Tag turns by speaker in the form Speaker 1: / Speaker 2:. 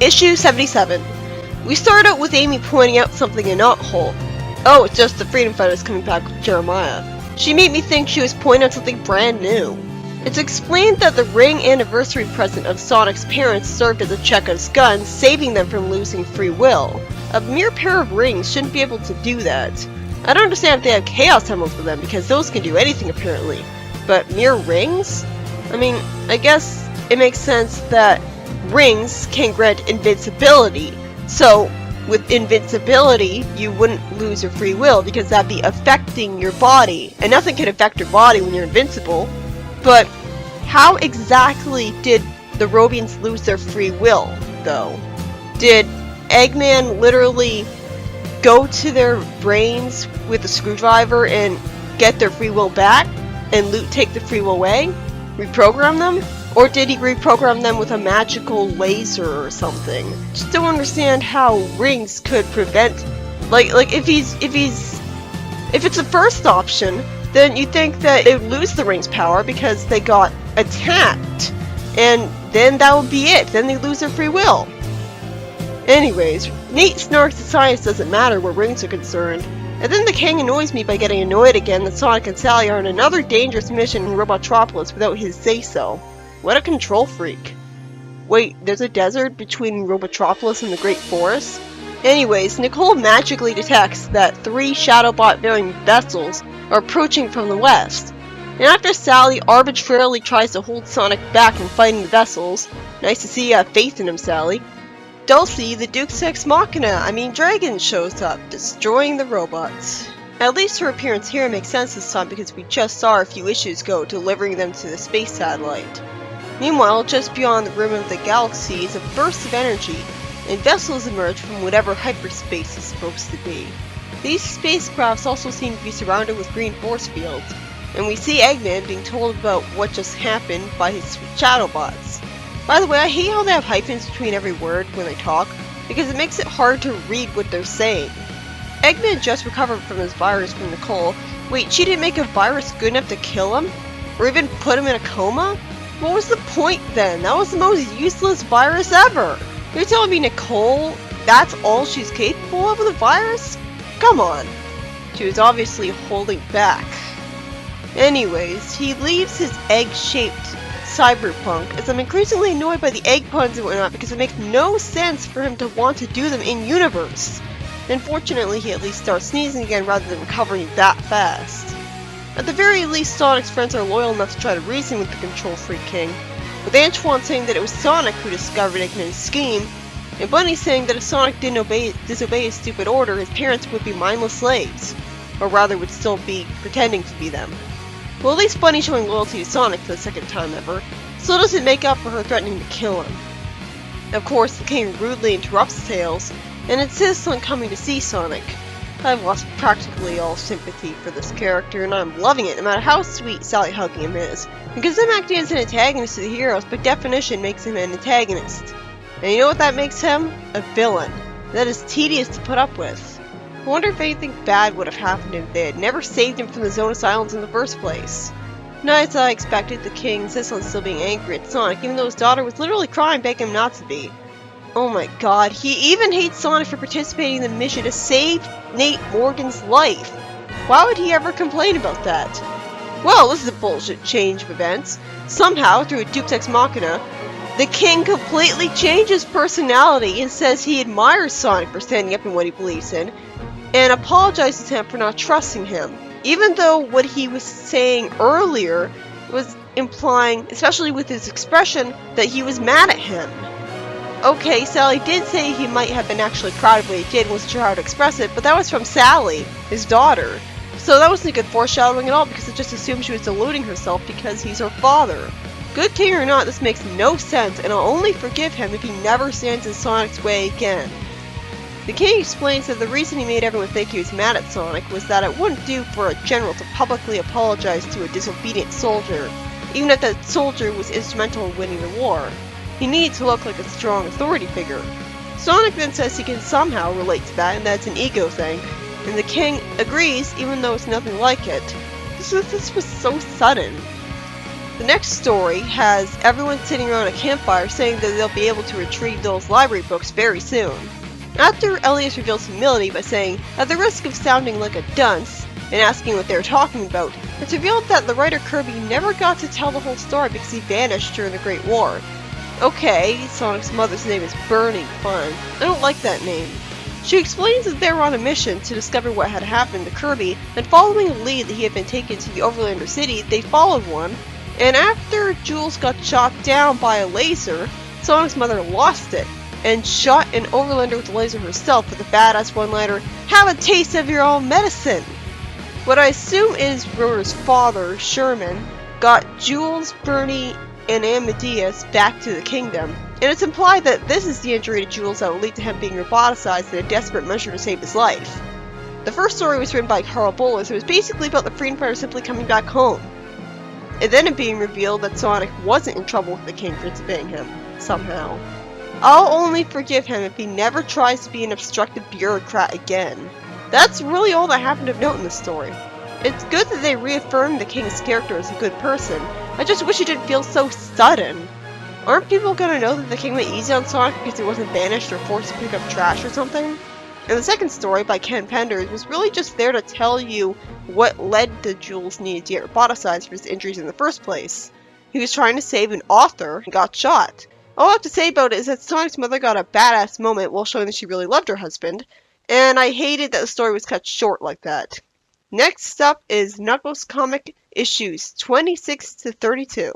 Speaker 1: Issue 77. We start out with Amy pointing out something in Knothole. Oh, it's just the Freedom Fighters coming back with Jeremiah. She made me think she was pointing out something brand new. It's explained that the ring anniversary present of Sonic's parents served as a check on his gun, saving them from losing free will. A mere pair of rings shouldn't be able to do that. I don't understand if they have Chaos Emeralds with them, because those can do anything apparently. But mere rings? I mean, I guess it makes sense that rings can grant invincibility. So, with invincibility, you wouldn't lose your free will, because that'd be affecting your body. And nothing can affect your body when you're invincible. But how exactly did the Robians lose their free will, though? Did Eggman literally go to their brains with a screwdriver and get their free will back? And take the free will away? Reprogram them? Or did he reprogram them with a magical laser or something? Just don't understand how rings could prevent, like if it's the first option, then you think that they would lose the ring's power because they got attacked, and then that would be it. Then they lose their free will. Anyways, Nate snarks that science doesn't matter where rings are concerned, and then the king annoys me by getting annoyed again that Sonic and Sally are on another dangerous mission in Robotropolis without his say-so. What a control freak. Wait, there's a desert between Robotropolis and the Great Forest? Anyways, Nicole magically detects that 3 Shadowbot-bearing vessels are approaching from the west. And after Sally arbitrarily tries to hold Sonic back from fighting the vessels, nice to see you have faith in him, Sally, Dulcie, the Duke's Ex Machina, Dragon, shows up, destroying the robots. At least her appearance here makes sense this time because we just saw her a few issues ago delivering them to the space satellite. Meanwhile, just beyond the rim of the galaxy is a burst of energy, and vessels emerge from whatever hyperspace is supposed to be. These spacecrafts also seem to be surrounded with green force fields, and we see Eggman being told about what just happened by his Shadowbots. By the way, I hate how they have hyphens between every word when they talk, because it makes it hard to read what they're saying. Eggman just recovered from his virus from Nicole. Wait, she didn't make a virus good enough to kill him? Or even put him in a coma? What was the point then? That was the most useless virus ever! You're telling me Nicole, that's all she's capable of with a virus? Come on. She was obviously holding back. Anyways, he leaves his egg-shaped cyberpunk, as I'm increasingly annoyed by the egg puns and whatnot because it makes no sense for him to want to do them in-universe. Unfortunately, he at least starts sneezing again rather than recovering that fast. At the very least, Sonic's friends are loyal enough to try to reason with the Control Freak King, with Antoine saying that it was Sonic who discovered Eggman's scheme, and Bunny saying that if Sonic didn't disobey his stupid order, his parents would be mindless slaves, or rather would still be pretending to be them. Well, at least Bunny's showing loyalty to Sonic for the second time ever, still doesn't make up for her threatening to kill him. Of course, the King rudely interrupts Tails, and insists on coming to see Sonic. I've lost practically all sympathy for this character, and I'm loving it, no matter how sweet Sally hugging him is. Because him acting as an antagonist to the heroes, by definition, makes him an antagonist. And you know what that makes him? A villain. That is tedious to put up with. I wonder if anything bad would have happened if they had never saved him from the Zonus Islands in the first place. Not as I expected, the King insists on still being angry at Sonic, even though his daughter was literally crying begging him not to be. Oh my god, he even hates Sonic for participating in the mission to save Nate Morgan's life. Why would he ever complain about that? Well, this is a bullshit change of events. Somehow, through a Duke's Ex Machina, the King completely changes personality and says he admires Sonic for standing up in what he believes in, and apologizes to him for not trusting him. Even though what he was saying earlier was implying, especially with his expression, that he was mad at him. Okay, Sally did say he might have been actually proud of what he did and wasn't sure how to express it, but that was from Sally, his daughter. So that wasn't good foreshadowing at all because it just assumed she was deluding herself because he's her father. Good King or not, this makes no sense, and I'll only forgive him if he never stands in Sonic's way again. The King explains that the reason he made everyone think he was mad at Sonic was that it wouldn't do for a general to publicly apologize to a disobedient soldier, even if that soldier was instrumental in winning the war. He needed to look like a strong authority figure. Sonic then says he can somehow relate to that and that it's an ego thing, and the King agrees even though it's nothing like it. This was so sudden. The next story has everyone sitting around a campfire saying that they'll be able to retrieve those library books very soon. After Elias reveals humility by saying, at the risk of sounding like a dunce, and asking what they were talking about, it's revealed that the writer Kirby never got to tell the whole story because he vanished during the Great War. Okay, Sonic's mother's name is Bernie, fine. I don't like that name. She explains that they were on a mission to discover what had happened to Kirby, and following a lead that he had been taken to the Overlander city, they followed one, and after Jules got shot down by a laser, Sonic's mother lost it, and shot an Overlander with a laser herself with a badass one-liner, "Have a taste of your own medicine!" What I assume is Rotor's father, Sherman, got Jules, Bernie, and Amadeus back to the kingdom, and it's implied that this is the injury to Jules that will lead to him being roboticized in a desperate measure to save his life. The first story was written by Carl Bolas. It was basically about the freedom fighters simply coming back home, and then it being revealed that Sonic wasn't in trouble with the king for disobeying him, somehow. I'll only forgive him if he never tries to be an obstructive bureaucrat again. That's really all that happened of note in this story. It's good that they reaffirmed the king's character as a good person. I just wish it didn't feel so sudden. Aren't people gonna know that the king went easy on Sonic because he wasn't banished or forced to pick up trash or something? And the second story, by Ken Penders, was really just there to tell you what led to Jules needing to get roboticized for his injuries in the first place. He was trying to save an author and got shot. All I have to say about it is that Sonic's mother got a badass moment while showing that she really loved her husband, and I hated that the story was cut short like that. Next up is Knuckles Comic Issues 26 to 32.